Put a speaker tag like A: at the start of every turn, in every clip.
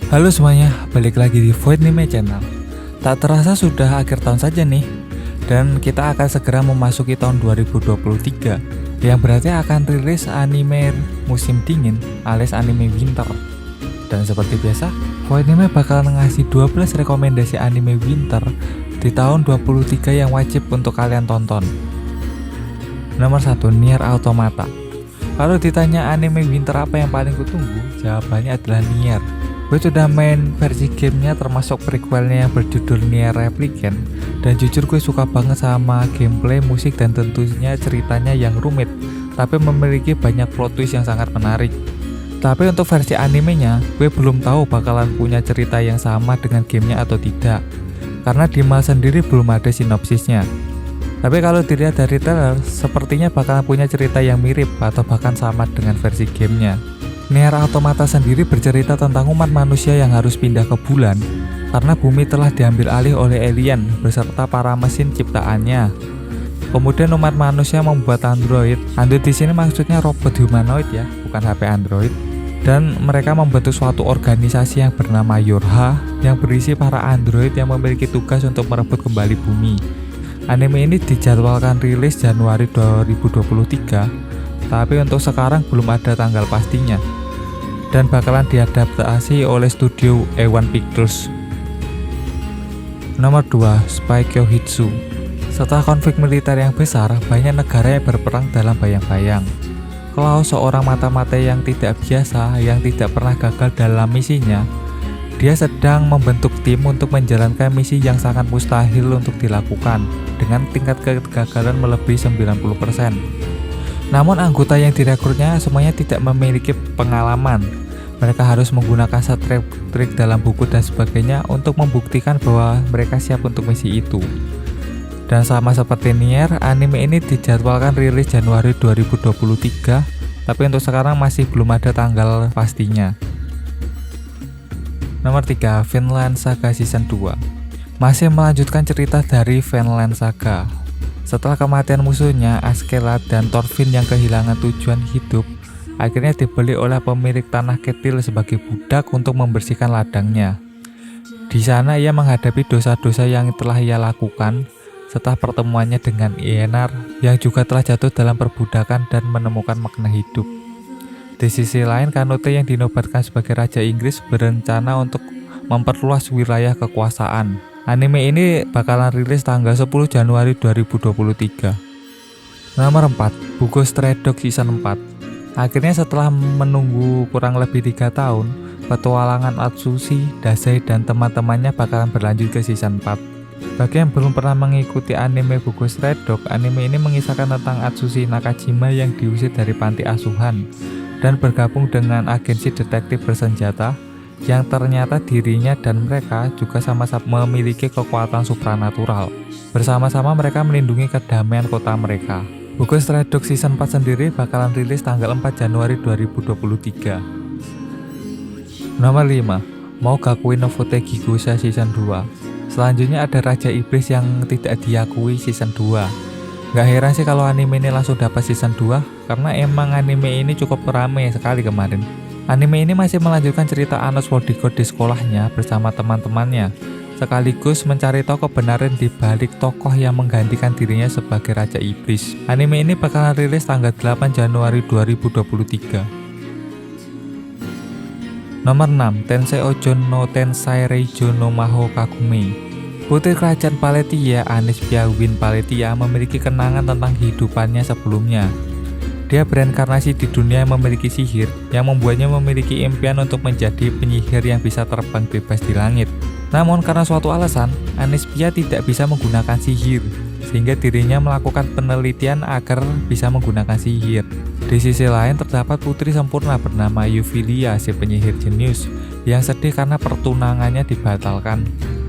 A: Halo semuanya, balik lagi di Void Anime Channel. Tak terasa sudah akhir tahun saja nih, dan kita akan segera memasuki tahun 2023, yang berarti akan rilis anime musim dingin alias anime winter. Dan seperti biasa, Void Anime bakal ngasih 12 rekomendasi anime winter di tahun 2023 yang wajib untuk kalian tonton. Nomor 1, Nier Automata. Kalau ditanya anime winter apa yang paling kutunggu, jawabannya adalah Nier. Gue sudah main versi gamenya termasuk prequelnya yang berjudul Nier Replicant, dan jujur gue suka banget sama gameplay, musik, dan tentunya ceritanya yang rumit tapi memiliki banyak plot twist yang sangat menarik. Tapi untuk versi animenya, gue belum tahu bakalan punya cerita yang sama dengan gamenya atau tidak, karena di Mal sendiri belum ada sinopsisnya. Tapi kalau dilihat dari trailer, sepertinya bakalan punya cerita yang mirip atau bahkan sama dengan versi gamenya. Nier Automata sendiri bercerita tentang umat manusia yang harus pindah ke bulan karena bumi telah diambil alih oleh alien beserta para mesin ciptaannya. Kemudian umat manusia membuat android. Android di sini maksudnya robot humanoid ya, bukan HP Android. Dan mereka membentuk suatu organisasi yang bernama Yorha yang berisi para android yang memiliki tugas untuk merebut kembali bumi. Anime ini dijadwalkan rilis Januari 2023, tapi untuk sekarang belum ada tanggal pastinya, dan bakalan diadaptasi oleh studio A1 Pictures. Nomor 2, Spy Kyohitsu. Setelah konflik militer yang besar, banyak negara yang berperang dalam bayang-bayang. Klaus, seorang mata-mata yang tidak biasa, yang tidak pernah gagal dalam misinya, dia sedang membentuk tim untuk menjalankan misi yang sangat mustahil untuk dilakukan dengan tingkat kegagalan melebihi 90%. Namun anggota yang direkrutnya semuanya tidak memiliki pengalaman. Mereka harus menggunakan trik dalam buku dan sebagainya untuk membuktikan bahwa mereka siap untuk misi itu. Dan sama seperti Nier, anime ini dijadwalkan rilis Januari 2023, tapi untuk sekarang masih belum ada tanggal pastinya. Nomor 3, Vinland Saga Season 2. Masih melanjutkan cerita dari Vinland Saga. Setelah kematian musuhnya, Askeladd dan Thorfinn yang kehilangan tujuan hidup, akhirnya dibeli oleh pemilik tanah Ketil sebagai budak untuk membersihkan ladangnya. Di sana ia menghadapi dosa-dosa yang telah ia lakukan setelah pertemuannya dengan Ienar yang juga telah jatuh dalam perbudakan dan menemukan makna hidup. Di sisi lain, Canute yang dinobatkan sebagai Raja Inggris berencana untuk memperluas wilayah kekuasaan. Anime ini bakalan rilis tanggal 10 Januari 2023. Nomor 4, Buku Stray Dogs Season 4. Akhirnya setelah menunggu kurang lebih 3 tahun, petualangan Atsushi, Dazai, dan teman-temannya bakalan berlanjut ke Season 4. Bagi yang belum pernah mengikuti anime Buku Stray Dogs, anime ini mengisahkan tentang Atsushi Nakajima yang diusir dari panti asuhan dan bergabung dengan agensi detektif bersenjata yang ternyata dirinya dan mereka juga sama-sama memiliki kekuatan supranatural. Bersama-sama mereka melindungi kedamaian kota mereka. Buku Stray Dogs Season 4 sendiri bakalan rilis tanggal 4 Januari 2023. Nomor 5, Mougakui no Futeki Gosha Season 2. Selanjutnya ada Raja Iblis yang tidak diakui Season 2. Gak heran sih kalau anime ini langsung dapat Season 2, karena emang anime ini cukup rame sekali kemarin. Anime ini masih melanjutkan cerita Anos bodyguard di sekolahnya bersama teman-temannya, sekaligus mencari tahu kebenaran di balik tokoh yang menggantikan dirinya sebagai Raja Iblis. Anime ini bakalan rilis tanggal 8 Januari 2023. Nomor 6, Tensei Oujo no Tensai Reijo no Maho Kagume. Putri Kerajaan Paletia, Anispia Win Paletia, memiliki kenangan tentang kehidupannya sebelumnya. Dia bereinkarnasi di dunia yang memiliki sihir, yang membuatnya memiliki impian untuk menjadi penyihir yang bisa terbang bebas di langit. Namun karena suatu alasan, Anispia tidak bisa menggunakan sihir, sehingga dirinya melakukan penelitian agar bisa menggunakan sihir. Di sisi lain terdapat putri sempurna bernama Eufilia, si penyihir jenius, yang sedih karena pertunangannya dibatalkan.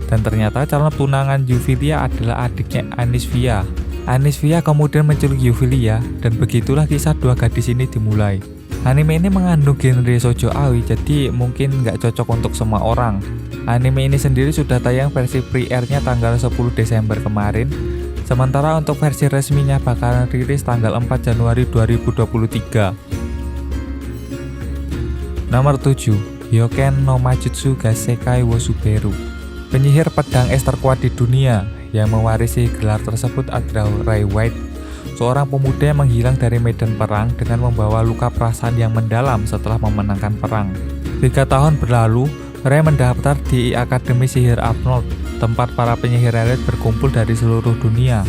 A: Dan ternyata calon tunangan Eufilia adalah adiknya Anisvia. Anisvia kemudian menculik Eufilia, dan begitulah kisah dua gadis ini dimulai. Anime ini mengandung genre shoujo aoi, jadi mungkin nggak cocok untuk semua orang. Anime ini sendiri sudah tayang versi pre-airnya tanggal 10 Desember kemarin, sementara untuk versi resminya bakalan rilis tanggal 4 Januari 2023. Nomor 7, Hyoken no Majutsu ga Sekai wo Suberu. Penyihir pedang es terkuat di dunia yang mewarisi gelar tersebut adalah Ray White, seorang pemuda yang menghilang dari medan perang dengan membawa luka perasaan yang mendalam setelah memenangkan perang. 3 tahun berlalu, Ray mendaftar di Akademi Sihir Arnold, tempat para penyihir elit berkumpul dari seluruh dunia.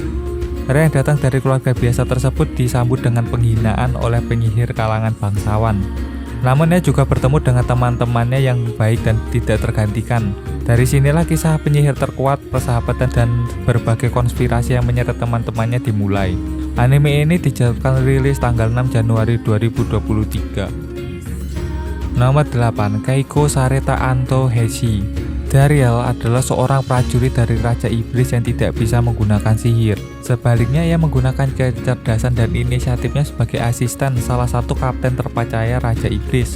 A: Ray yang datang dari keluarga biasa tersebut disambut dengan penghinaan oleh penyihir kalangan bangsawan. Namun ia juga bertemu dengan teman-temannya yang baik dan tidak tergantikan. Dari sinilah kisah penyihir terkuat, persahabatan, dan berbagai konspirasi yang menyeret teman-temannya dimulai. Anime ini dijadwalkan rilis tanggal 6 Januari 2023. Nomor 8. Keiko Sareta Anto Heishi. Dariel adalah seorang prajurit dari Raja Iblis yang tidak bisa menggunakan sihir. Sebaliknya, ia menggunakan kecerdasan dan inisiatifnya sebagai asisten salah satu kapten terpercaya Raja Iblis.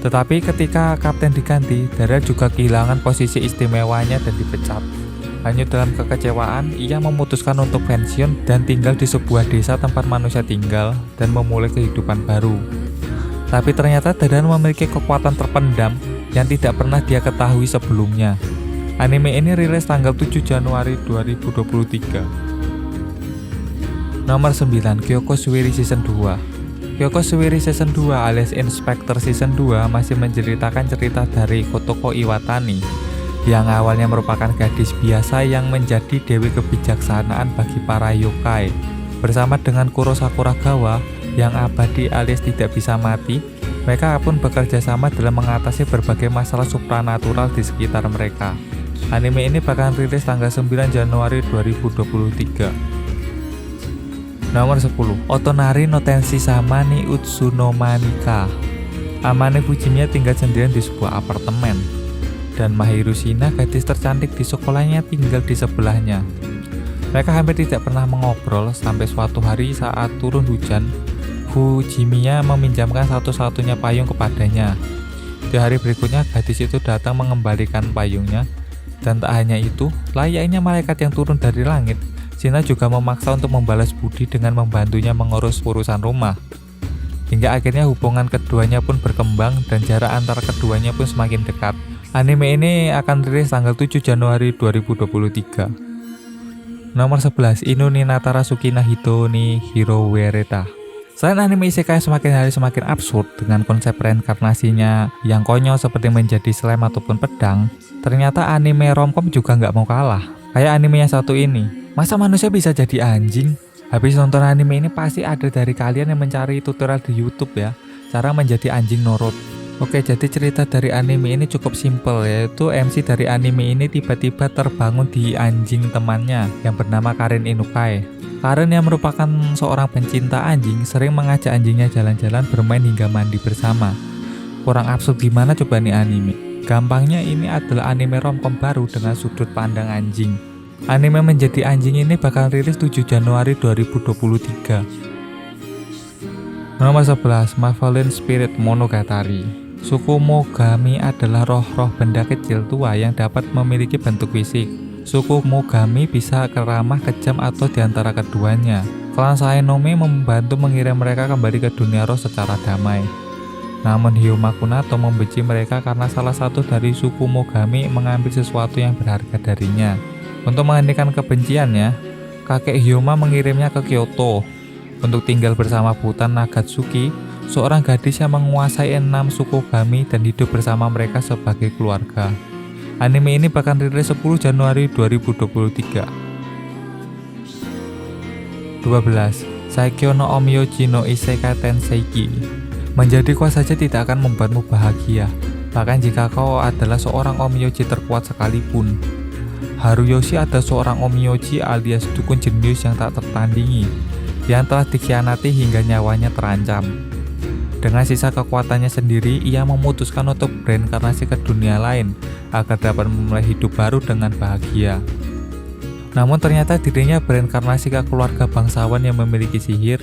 A: Tetapi ketika kapten diganti, Dariel juga kehilangan posisi istimewanya dan dipecat. Hanya dalam kekecewaan, ia memutuskan untuk pensiun dan tinggal di sebuah desa tempat manusia tinggal dan memulai kehidupan baru. Tapi ternyata Dariel memiliki kekuatan terpendam yang tidak pernah dia ketahui sebelumnya. Anime ini rilis tanggal 7 Januari 2023. Nomor 9. Kyoko Suiri Season 2. Kyoko Suiri Season 2 alias Inspector Season 2 masih menceritakan cerita dari Kotoko Iwatani yang awalnya merupakan gadis biasa yang menjadi dewi kebijaksanaan bagi para yokai. Bersama dengan Kuro Sakuragawa yang abadi alias tidak bisa mati, mereka pun bekerja sama dalam mengatasi berbagai masalah supranatural di sekitar mereka. Anime ini bakal rilis tanggal 9 Januari 2023. Nomor 10. Otonari no Tenshi sama ni Utsunomanika. Amane Fujimiya tinggal sendirian di sebuah apartemen, dan Mahiru Shina, gadis tercantik di sekolahnya, tinggal di sebelahnya. Mereka hampir tidak pernah mengobrol sampai suatu hari saat turun hujan, Fujimiya meminjamkan satu-satunya payung kepadanya. Di hari berikutnya, gadis itu datang mengembalikan payungnya, dan tak hanya itu, layaknya malaikat yang turun dari langit, Shina juga memaksa untuk membalas budi dengan membantunya mengurus urusan rumah. Hingga akhirnya hubungan keduanya pun berkembang dan jarak antara keduanya pun semakin dekat. Anime ini akan rilis tanggal 7 Januari 2023. Nomor 11. Inu ni Natara Sukina Hito ni Hiro Wereta. Selain anime isekai semakin hari semakin absurd dengan konsep reinkarnasinya yang konyol seperti menjadi slime ataupun pedang, ternyata anime romcom juga nggak mau kalah. Kayak anime yang satu ini, masa manusia bisa jadi anjing? Habis nonton anime ini pasti ada dari kalian yang mencari tutorial di YouTube ya, cara menjadi anjing nurut. Oke, jadi cerita dari anime ini cukup simpel, yaitu MC dari anime ini tiba-tiba terbangun di anjing temannya yang bernama Karin Inukai. Karin yang merupakan seorang pencinta anjing sering mengajak anjingnya jalan-jalan, bermain hingga mandi bersama. Kurang absurd gimana coba nih anime? Gampangnya ini adalah anime romcom baru dengan sudut pandang anjing. Anime menjadi anjing ini bakal rilis 7 Januari 2023. Nomor 11. Malevolent Spirit Monogatari. Suku Mogami adalah roh-roh benda kecil tua yang dapat memiliki bentuk fisik. Suku Mogami bisa keramah, kejam, atau diantara keduanya. Klan Saenome membantu mengirim mereka kembali ke dunia roh secara damai. Namun Hyoma Kunato membenci mereka karena salah satu dari suku Mogami mengambil sesuatu yang berharga darinya. Untuk menghentikan kebenciannya, kakek Hyoma mengirimnya ke Kyoto untuk tinggal bersama Butan Nagatsuki, seorang gadis yang menguasai 6 suku Gami dan hidup bersama mereka sebagai keluarga. Anime ini bakal rilis 10 Januari 2023. 12. Saikyo no Omyoji no Isekai Tenseiki. Menjadi kuat saja tidak akan membuatmu bahagia, bahkan jika kau adalah seorang Omyoji terkuat sekalipun. Haruyoshi adalah seorang Omyoji alias dukun jenius yang tak tertandingi, yang telah dikhianati hingga nyawanya terancam. Dengan sisa kekuatannya sendiri, ia memutuskan untuk bereinkarnasi ke dunia lain agar dapat memulai hidup baru dengan bahagia. Namun ternyata dirinya bereinkarnasi ke keluarga bangsawan yang memiliki sihir,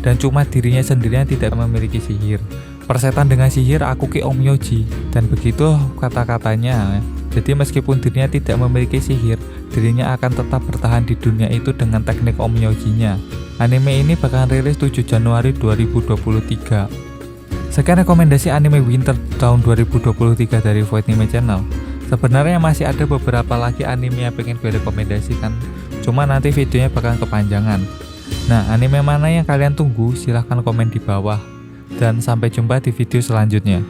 A: dan cuma dirinya sendiri yang tidak memiliki sihir. Persetan dengan sihir Akuki Omyoji, dan begitu kata-katanya. Jadi meskipun dirinya tidak memiliki sihir, dirinya akan tetap bertahan di dunia itu dengan teknik Omyojinya. Anime ini bakal rilis 7 Januari 2023. Sekian rekomendasi anime Winter tahun 2023 dari Void Anime Channel. Sebenarnya masih ada beberapa lagi anime yang pengen gue rekomendasikan, cuma nanti videonya bakalan kepanjangan. Nah, anime mana yang kalian tunggu? Silahkan komen di bawah. Dan sampai jumpa di video selanjutnya.